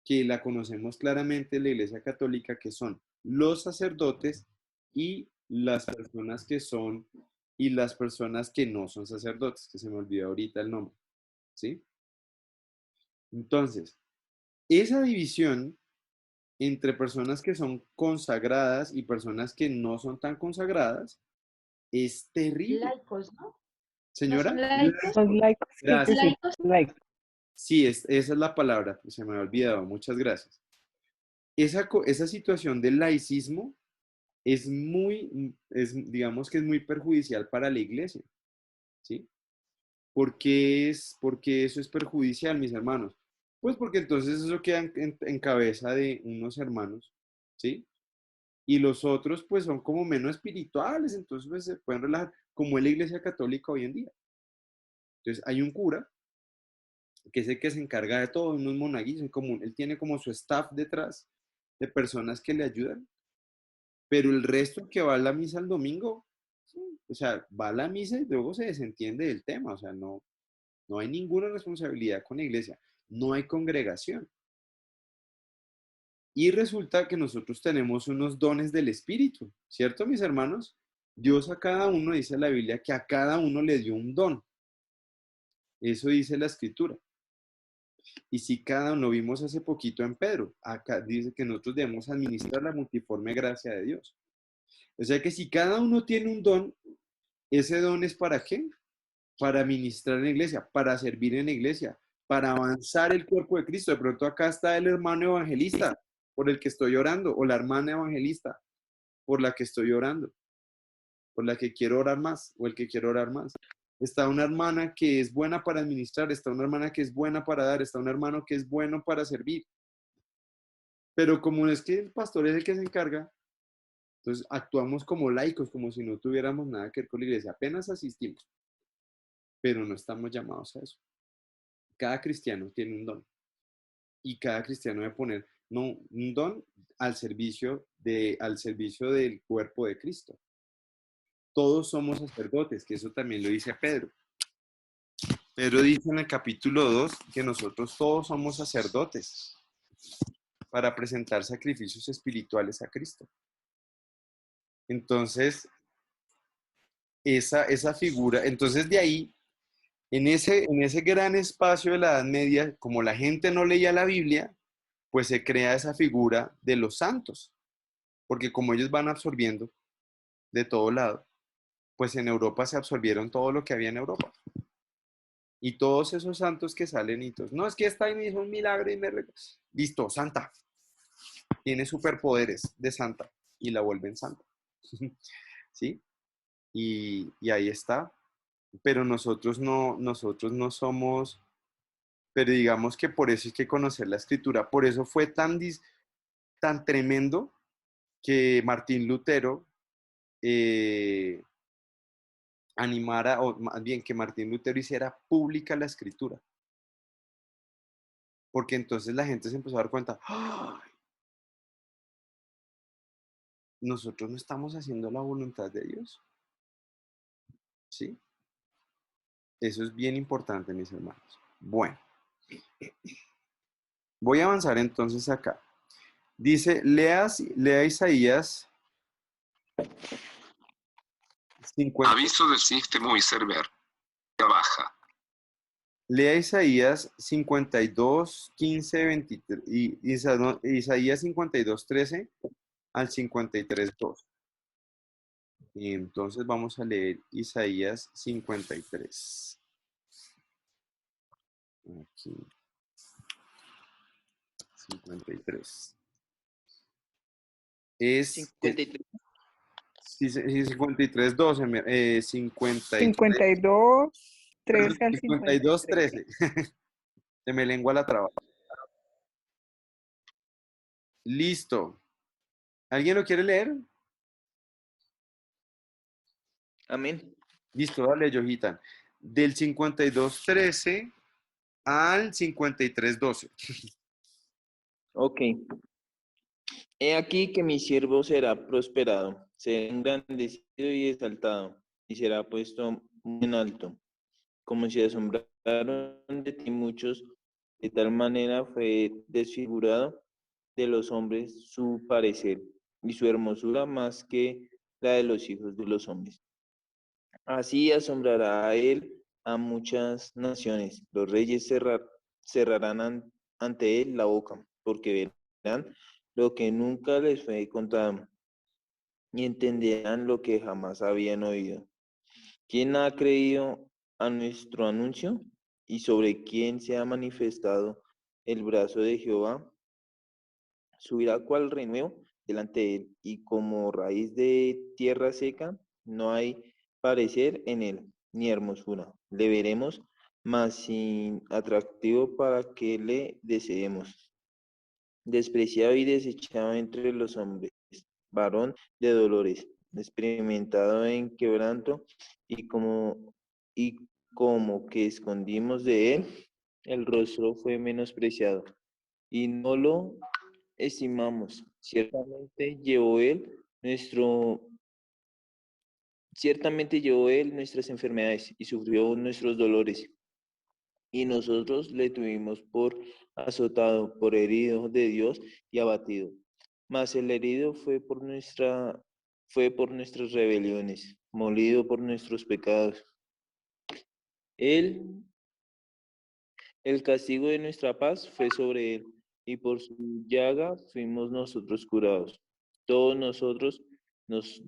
que la conocemos claramente en la Iglesia Católica, que son los sacerdotes y las personas que son, y las personas que no son sacerdotes, que se me olvidó ahorita el nombre, ¿sí? Entonces, esa división entre personas que son consagradas y personas que no son tan consagradas es terrible. Laicos, ¿no? ¿No Señora, son laicos? Los laicos, creo que gracias. sí, Laicos. laicos. Sí, esa es la palabra, se me había olvidado, muchas gracias. Esa situación del laicismo digamos que es muy perjudicial para la iglesia, ¿sí? Porque eso es perjudicial, mis hermanos? Pues porque entonces eso queda en cabeza de unos hermanos, ¿sí? Y los otros pues son como menos espirituales, entonces pues, se pueden relajar, como es la iglesia católica hoy en día. Entonces hay un cura, que es el que se encarga de todo, unos monaguillos, él tiene como su staff detrás de personas que le ayudan, pero el resto que va a la misa el domingo, sí, o sea, va a la misa y luego se desentiende del tema, o sea, no hay ninguna responsabilidad con la iglesia, no hay congregación. Y resulta que nosotros tenemos unos dones del Espíritu, ¿cierto, mis hermanos? Dios a cada uno, dice la Biblia, que a cada uno le dio un don. Eso dice la Escritura. Y si cada uno, vimos hace poquito en Pedro, acá dice que nosotros debemos administrar la multiforme gracia de Dios. O sea que si cada uno tiene un don, ¿ese don es para qué? Para ministrar en la iglesia, para servir en la iglesia, para avanzar el cuerpo de Cristo. De pronto acá está el hermano evangelista por el que estoy orando, o la hermana evangelista por la que estoy orando, por la que quiero orar más, o el que quiero orar más. Está una hermana que es buena para administrar, está una hermana que es buena para dar, está un hermano que es bueno para servir. Pero como es que el pastor es el que se encarga, entonces actuamos como laicos, como si no tuviéramos nada que ver con la iglesia. Apenas asistimos, pero no estamos llamados a eso. Cada cristiano tiene un don y cada cristiano debe poner un don al servicio del cuerpo de Cristo. Todos somos sacerdotes, que eso también lo dice Pedro. Pedro dice en el capítulo 2 que nosotros todos somos sacerdotes. para presentar sacrificios espirituales a Cristo. Entonces, esa figura, entonces de ahí, en ese gran espacio de la Edad Media, como la gente no leía la Biblia, pues se crea esa figura de los santos, porque como ellos van absorbiendo de todo lado, pues en Europa se absorbieron todo lo que había en Europa. Y todos esos santos que salen y todos, no, es que esta y me hizo un milagro y listo, santa. Tiene superpoderes de santa y la vuelven santa. ¿Sí? Y ahí está. Pero nosotros no somos, pero digamos que por eso hay que conocer la escritura. Por eso fue tan tremendo que Martín Lutero animara, o más bien que Martín Lutero hiciera pública la escritura. Porque entonces la gente se empezó a dar cuenta, ¡ay! Nosotros no estamos haciendo la voluntad de Dios. ¿Sí? Eso es bien importante, mis hermanos. Bueno, voy a avanzar entonces acá. Dice, lea Isaías 50. Aviso del sistema y server. Baja. Lea Isaías 52, 15, 23, y Isaías 52, 13 al 53, 2. Y entonces vamos a leer Isaías 53. Aquí. 53. Es 53. sí, 53, 12, 53, 52, 13 al 52, 53. 13. Se me lengua la traba. Listo. ¿Alguien lo quiere leer? Amén. Listo, dale, Johitan. Del 52, 13 al 53, 12. Ok. He aquí que mi siervo será prosperado, será engrandecido y exaltado, y será puesto muy en alto. Como se asombraron de ti muchos, de tal manera fue desfigurado de los hombres su parecer, y su hermosura más que la de los hijos de los hombres. Así asombrará a él a muchas naciones. Los reyes cerrarán ante él la boca, porque verán lo que nunca les fue contado, y entenderán lo que jamás habían oído. ¿Quién ha creído a nuestro anuncio? ¿Y sobre quién se ha manifestado el brazo de Jehová? Subirá cual renuevo delante de él, y como raíz de tierra seca, no hay parecer en él, ni hermosura. Le veremos, mas sin atractivo para que le deseemos. Despreciado y desechado entre los hombres, varón de dolores, experimentado en quebranto, y como que escondimos de él, el rostro fue menospreciado, y no lo estimamos. Ciertamente llevó él nuestras enfermedades y sufrió nuestros dolores. Y nosotros le tuvimos por azotado, por herido de Dios y abatido. Mas el herido fue por nuestras rebeliones, molido por nuestros pecados. Él, el castigo de nuestra paz fue sobre él, y por su llaga fuimos nosotros curados. Todos nosotros nos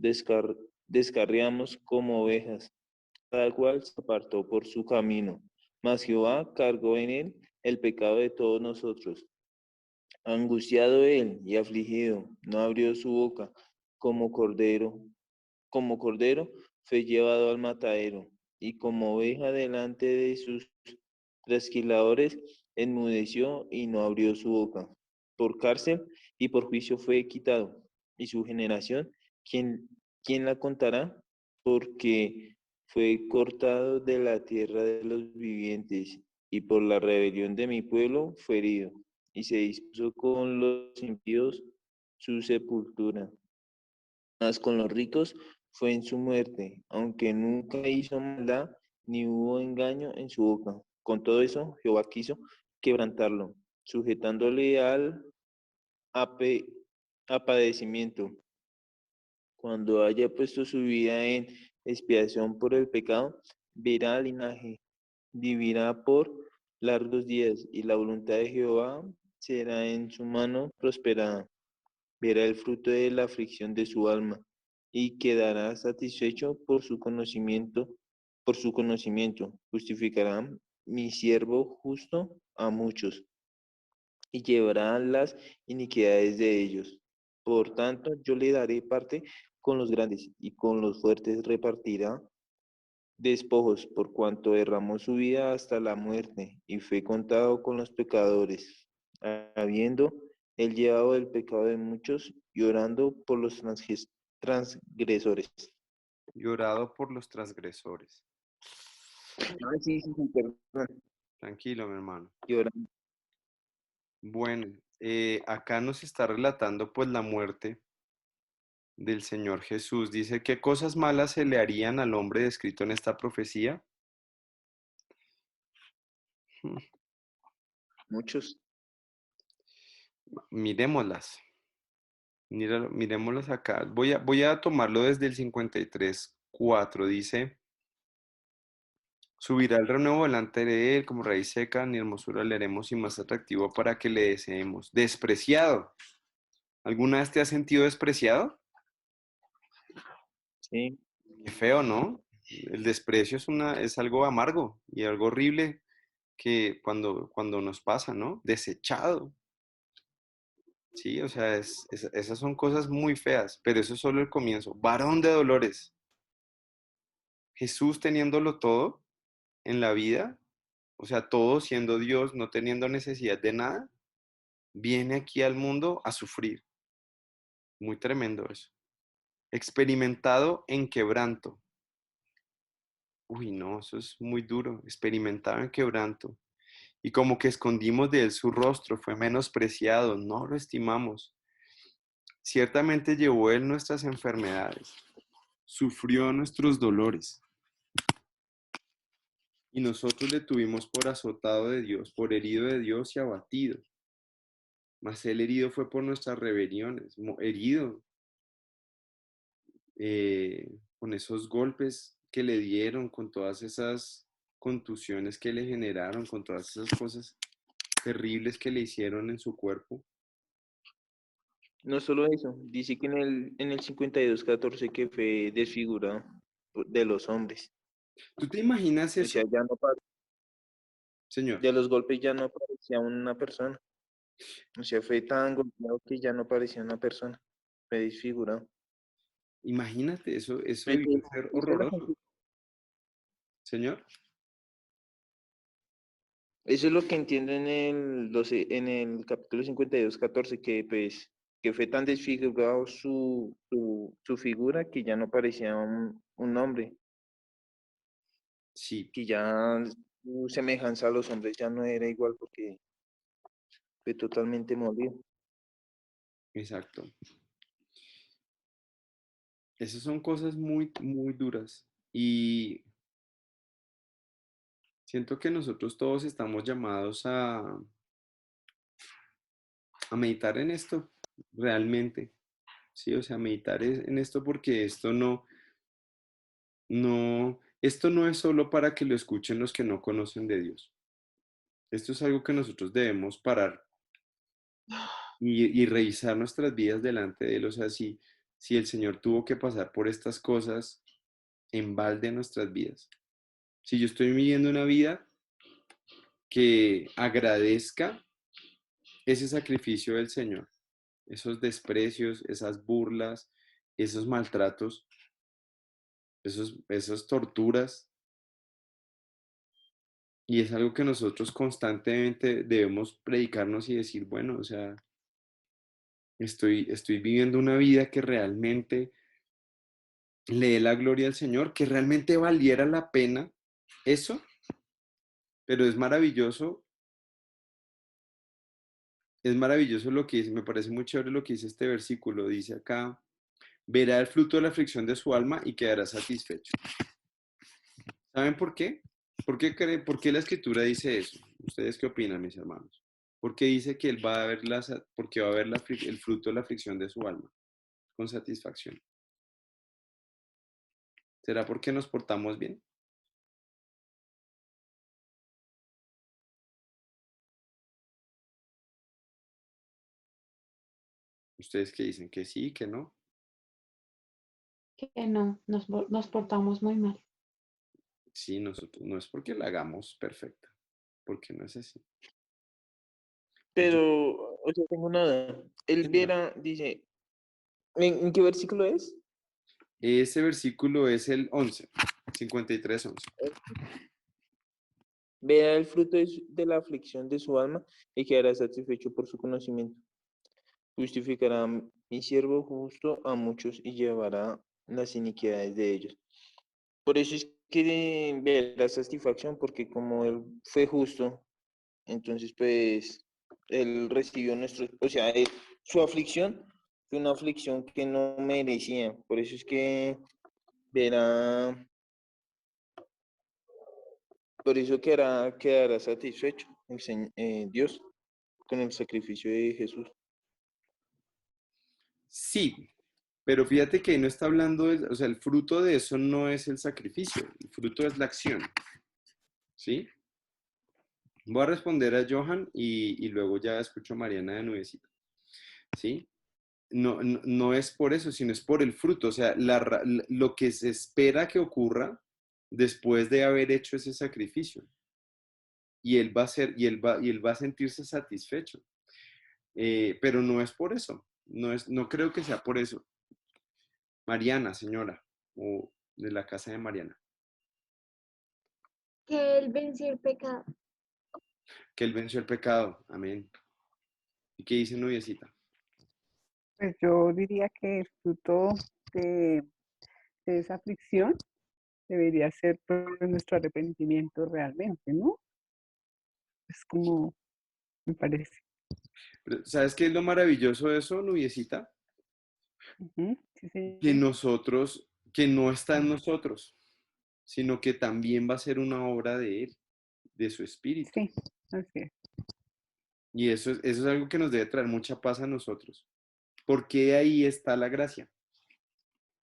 descarriamos como ovejas, cada cual se apartó por su camino, mas Jehová cargó en él el pecado de todos nosotros. Angustiado él y afligido, no abrió su boca, como cordero fue llevado al matadero, y como oveja delante de sus trasquiladores, enmudeció y no abrió su boca. Por cárcel y por juicio fue quitado. Y su generación, ¿quién la contará? Porque fue cortado de la tierra de los vivientes, y por la rebelión de mi pueblo fue herido. Y se dispuso con los impíos su sepultura. Mas con los ricos fue en su muerte, aunque nunca hizo maldad, ni hubo engaño en su boca. Con todo eso, Jehová quiso quebrantarlo, sujetándole al a, pe- a padecimiento. Cuando haya puesto su vida en expiación por el pecado, verá al linaje, vivirá por largos días, y la voluntad de Jehová será en su mano prosperada. Verá el fruto de la aflicción de su alma, y quedará satisfecho por su conocimiento. Justificará mi siervo justo a muchos, y llevará las iniquidades de ellos. Por tanto, yo le daré parte con los grandes, y con los fuertes repartirá despojos, por cuanto derramó su vida hasta la muerte, y fue contado con los pecadores, habiendo él llevado el pecado de muchos, y orando por los transgresores. Llorado por los transgresores. Sí, perdón. Tranquilo, mi hermano. Llorando. Bueno, acá nos está relatando pues la muerte del Señor Jesús. Dice, ¿qué cosas malas se le harían al hombre descrito en esta profecía? Muchos. Miremoslas. Miremoslas acá. Voy a tomarlo desde el 53:4. Dice, subirá el renuevo delante de él como raíz seca, ni hermosura le haremos y más atractivo para que le deseemos. Despreciado. ¿Alguna vez te has sentido despreciado? Sí. Qué feo, ¿no? El desprecio es algo amargo y algo horrible que cuando nos pasa, ¿no? Desechado. Sí, o sea, esas son cosas muy feas, pero eso es solo el comienzo. Varón de dolores. Jesús teniéndolo todo en la vida, o sea, todo siendo Dios, no teniendo necesidad de nada, viene aquí al mundo a sufrir. Muy tremendo eso. Experimentado en quebranto. Uy, no, eso es muy duro. Experimentado en quebranto. Y como que escondimos de él su rostro, fue menospreciado, no lo estimamos. Ciertamente llevó él nuestras enfermedades, sufrió nuestros dolores. Y nosotros le tuvimos por azotado de Dios, por herido de Dios y abatido. Mas él herido fue por nuestras rebeliones, herido con esos golpes que le dieron, con todas esas contusiones que le generaron, con todas esas cosas terribles que le hicieron en su cuerpo. No solo eso, dice que en el 52:14 que fue desfigurado de los hombres. ¿Tú te imaginas O eso, sea, ya no señor? de los golpes ya no parecía una persona. O sea, fue tan golpeado que ya no parecía una persona. Fue desfigurado. Imagínate, eso Pues, debió ser eso es lo horroroso, que señor. eso es lo que entiendo en el capítulo 52:14 que pues que fue tan desfigurado su figura que ya no parecía un hombre, Sí, que ya su semejanza a los hombres ya no era igual porque fue totalmente molido. exacto. Esas son cosas muy, muy duras. Y siento que nosotros todos estamos llamados a meditar en esto, realmente. Sí, o sea, meditar en esto porque esto no es solo para que lo escuchen los que no conocen de Dios. Esto es algo que nosotros debemos parar y revisar nuestras vidas delante de Él. O sea, si el Señor tuvo que pasar por estas cosas en balde en nuestras vidas. Si yo estoy viviendo una vida que agradezca ese sacrificio del Señor, esos desprecios, esas burlas, esos maltratos, esas torturas, y es algo que nosotros constantemente debemos predicarnos y decir, bueno, o sea, estoy viviendo una vida que realmente le dé la gloria al Señor, que realmente valiera la pena eso, pero es maravilloso lo que dice, me parece muy chévere lo que dice este versículo, dice acá, verá el fruto de la aflicción de su alma y quedará satisfecho. ¿Saben por qué? ¿Por qué la escritura dice eso? ¿Ustedes qué opinan, mis hermanos? Porque dice que él va a ver porque va a ver el fruto de la aflicción de su alma con satisfacción. ¿Será porque nos portamos bien? ¿Ustedes qué dicen? ¿Que sí, que no? Que no, nos portamos muy mal. Sí, nosotros no es porque la hagamos perfecta, porque no es así. Pero, o sea, tengo una duda. Él Señora, viera, dice, ¿en qué versículo es? ese versículo es el 11, 53:11. Verá el fruto de la aflicción de su alma y quedará satisfecho por su conocimiento. Justificará mi siervo justo a muchos y llevará las iniquidades de ellos. Por eso es que verá satisfacción, porque como él fue justo, entonces pues él recibió o sea, su aflicción fue una aflicción que no merecía. Por eso es que verá, por eso quedará satisfecho Dios con el sacrificio de Jesús. Sí, pero fíjate que no está hablando, o sea, el fruto de eso no es el sacrificio, el fruto es la acción, ¿sí? Voy a responder a Johan y luego ya escucho a Mariana de nuevecita, ¿sí? No es por eso, sino es por el fruto, o sea, lo que se espera que ocurra después de haber hecho ese sacrificio. Y él va a ser, y él va a sentirse satisfecho. Pero no es por eso, no creo que sea por eso. Mariana, señora, o de la casa de Mariana, Que él venció el pecado. que él venció el pecado, amén. ¿Y qué dice noviecita? Pues yo diría que el fruto de, de esa aflicción debería ser pues, nuestro arrepentimiento realmente, ¿no? Es como me parece. Pero, ¿sabes qué es lo maravilloso de eso, noviecita? Ujú, sí, Que señor. nosotros, que no está en nosotros, sino que también va a ser una obra de él, de su espíritu. Sí, así es. Y eso es algo que nos debe traer mucha paz a nosotros. Porque ahí está la gracia.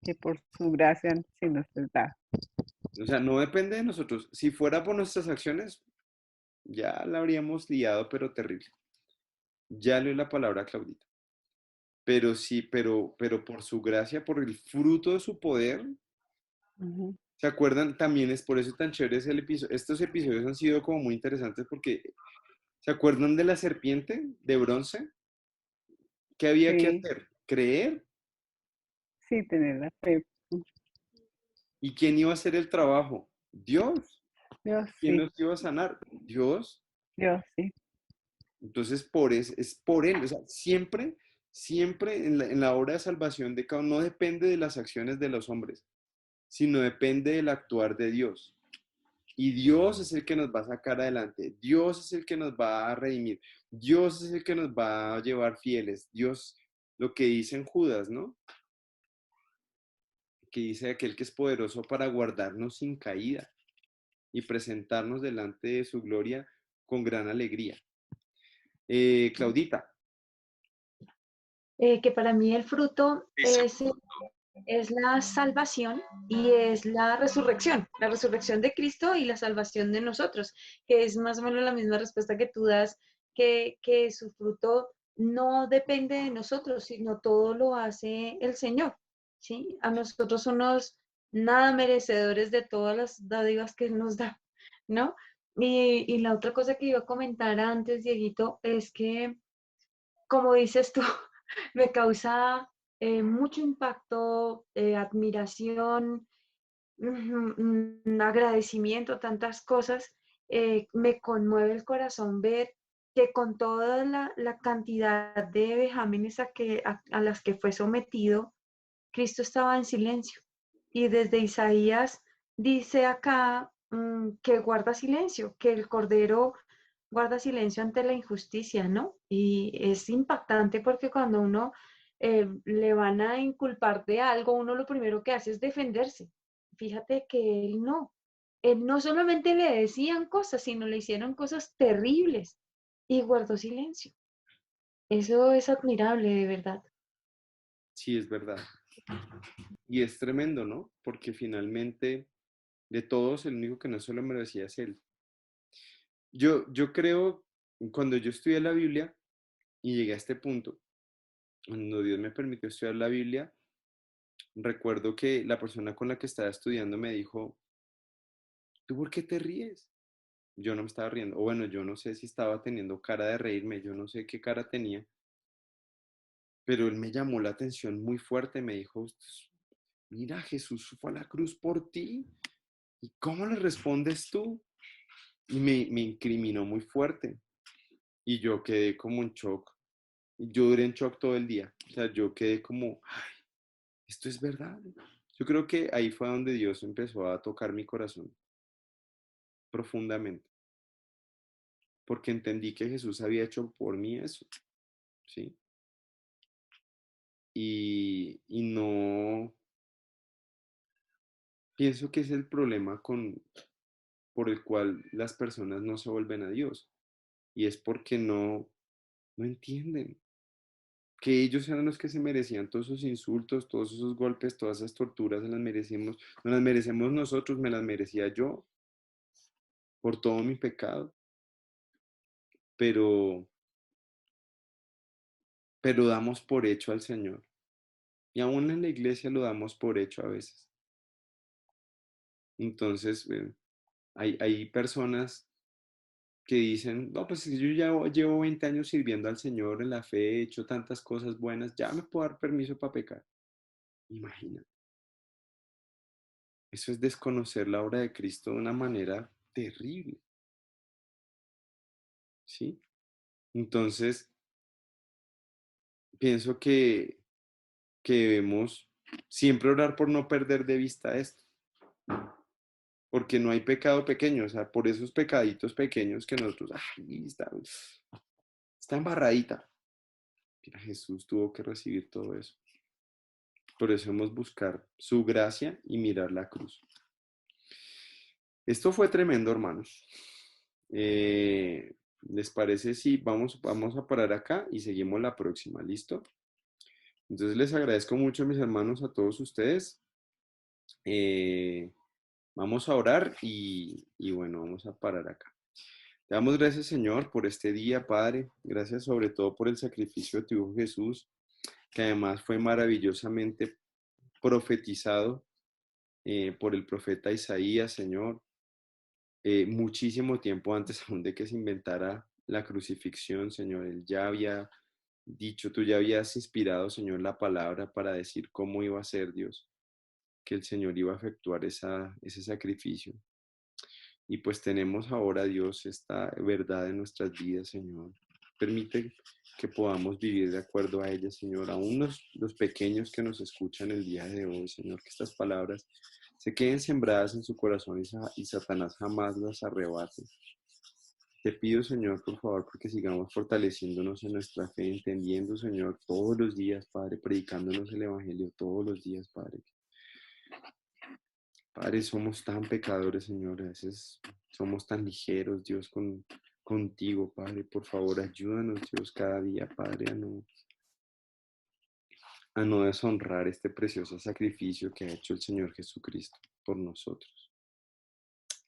Que por su gracia sí nos es dada. O sea, no depende de nosotros. Si fuera por nuestras acciones, ya la habríamos liado, pero terrible. Ya leo la palabra Claudita. Pero sí, pero por su gracia, por el fruto de su poder, Ujú. ¿se acuerdan? También es por eso tan chévere es el episodio. Estos episodios han sido como muy interesantes porque, ¿se acuerdan de la serpiente de bronce? ¿Qué había que Sí, hacer? Creer. sí, tener la fe. ¿Y quién iba a hacer el trabajo? Dios. Dios, ¿Quién sí, nos iba a sanar? Dios. Dios, sí. Entonces, es por Él. O sea, siempre en la obra de salvación de cada uno no depende de las acciones de los hombres, sino depende del actuar de Dios. Y Dios es el que nos va a sacar adelante. Dios es el que nos va a redimir. Dios es el que nos va a llevar fieles. Dios, lo que dice en Judas, ¿no? Que dice aquel que es poderoso para guardarnos sin caída y presentarnos delante de su gloria con gran alegría. Claudita, Que para mí el fruto Dice, es la salvación y es la resurrección de Cristo y la salvación de nosotros, que es más o menos la misma respuesta que tú das, que su fruto no depende de nosotros, sino todo lo hace el Señor, ¿sí? A nosotros unos nada merecedores de todas las dádivas que Él nos da, ¿no? Y la otra cosa que iba a comentar antes, Dieguito, es que, como dices tú, me causa mucho impacto, admiración, agradecimiento, tantas cosas. Me conmueve el corazón ver que con toda la cantidad de vejámenes a las que fue sometido, Cristo estaba en silencio. Y desde Isaías dice acá que guarda silencio, que el Cordero guarda silencio ante la injusticia, ¿no? Y es impactante porque cuando uno le van a inculpar de algo, uno lo primero que hace es defenderse. Fíjate que él no solamente le decían cosas, sino le hicieron cosas terribles. y guardó silencio. Eso es admirable, de verdad. Sí, es verdad. Y es tremendo, ¿no? Porque finalmente, de todos, el único que no se lo merecía es él. Yo creo, cuando yo estudié la Biblia y llegué a este punto, cuando Dios me permitió estudiar la Biblia, recuerdo que la persona con la que estaba estudiando me dijo, ¿tú por qué te ríes? Yo no me estaba riendo. O bueno, yo no sé si estaba teniendo cara de reírme, yo no sé qué cara tenía, pero él me llamó la atención muy fuerte, me dijo, mira, Jesús fue a la cruz por ti. ¿Y cómo le respondes tú? Y me incriminó muy fuerte. Y yo quedé como en shock. Y yo duré en shock todo el día. O sea, yo quedé como, ay, esto es verdad. Yo creo que ahí fue donde Dios empezó a tocar mi corazón profundamente. Porque entendí que Jesús había hecho por mí eso, ¿sí? Y no, pienso que es el problema por el cual las personas no se vuelven a Dios. Y es porque no entienden que ellos eran los que se merecían todos esos insultos, todos esos golpes, todas esas torturas, nos las merecemos nosotros, me las merecía yo por todo mi pecado, pero, pero damos por hecho al Señor. Y aún en la iglesia lo damos por hecho a veces. Entonces, hay personas que dicen, no, pues si yo ya llevo 20 años sirviendo al Señor en la fe, he hecho tantas cosas buenas, ya me puedo dar permiso para pecar. Imagina. Eso es desconocer la obra de Cristo de una manera terrible, ¿sí? Entonces, pienso que debemos siempre orar por no perder de vista esto, porque no hay pecado pequeño, o sea, por esos pecaditos pequeños que nosotros, ay, está embarradita. Mira, Jesús tuvo que recibir todo eso. Por eso hemos buscar su gracia y mirar la cruz. Esto fue tremendo, hermanos. ¿Les parece si vamos a parar acá y seguimos la próxima? ¿Listo? Entonces les agradezco mucho, mis hermanos, a todos ustedes. Vamos a orar y bueno, vamos a parar acá. Te damos gracias, Señor, por este día, Padre. Gracias sobre todo por el sacrificio de tu Hijo Jesús, que además fue maravillosamente profetizado por el profeta Isaías, Señor, muchísimo tiempo antes aún de que se inventara la crucifixión, Señor. Él ya había dicho, tú ya habías inspirado, Señor, la palabra para decir cómo iba a ser Dios, que el Señor iba a efectuar ese sacrificio. Y pues tenemos ahora, Dios, esta verdad en nuestras vidas, Señor. Permite que podamos vivir de acuerdo a ella, Señor. Aún los pequeños que nos escuchan el día de hoy, Señor, que estas palabras se queden sembradas en su corazón y Satanás jamás las arrebate. Te pido, Señor, por favor, porque sigamos fortaleciéndonos en nuestra fe, entendiendo, Señor, todos los días, Padre, predicándonos el Evangelio todos los días, Padre. Padre, somos tan pecadores, Señor, a veces somos tan ligeros, Dios, contigo, Padre. Por favor, ayúdanos, Dios, cada día, Padre, a no deshonrar este precioso sacrificio que ha hecho el Señor Jesucristo por nosotros.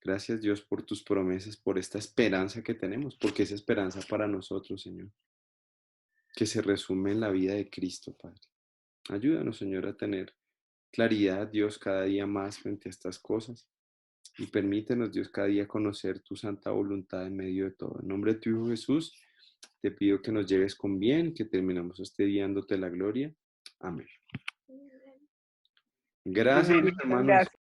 Gracias, Dios, por tus promesas, por esta esperanza que tenemos, porque es esperanza para nosotros, Señor, que se resume en la vida de Cristo, Padre. Ayúdanos, Señor, a tener claridad, Dios, cada día más frente a estas cosas. Y permítenos, Dios, cada día conocer tu santa voluntad en medio de todo. En nombre de tu Hijo Jesús, te pido que nos lleves con bien, que terminemos este día dándote la gloria. Amén. Gracias, Amén. mis hermanos. Gracias.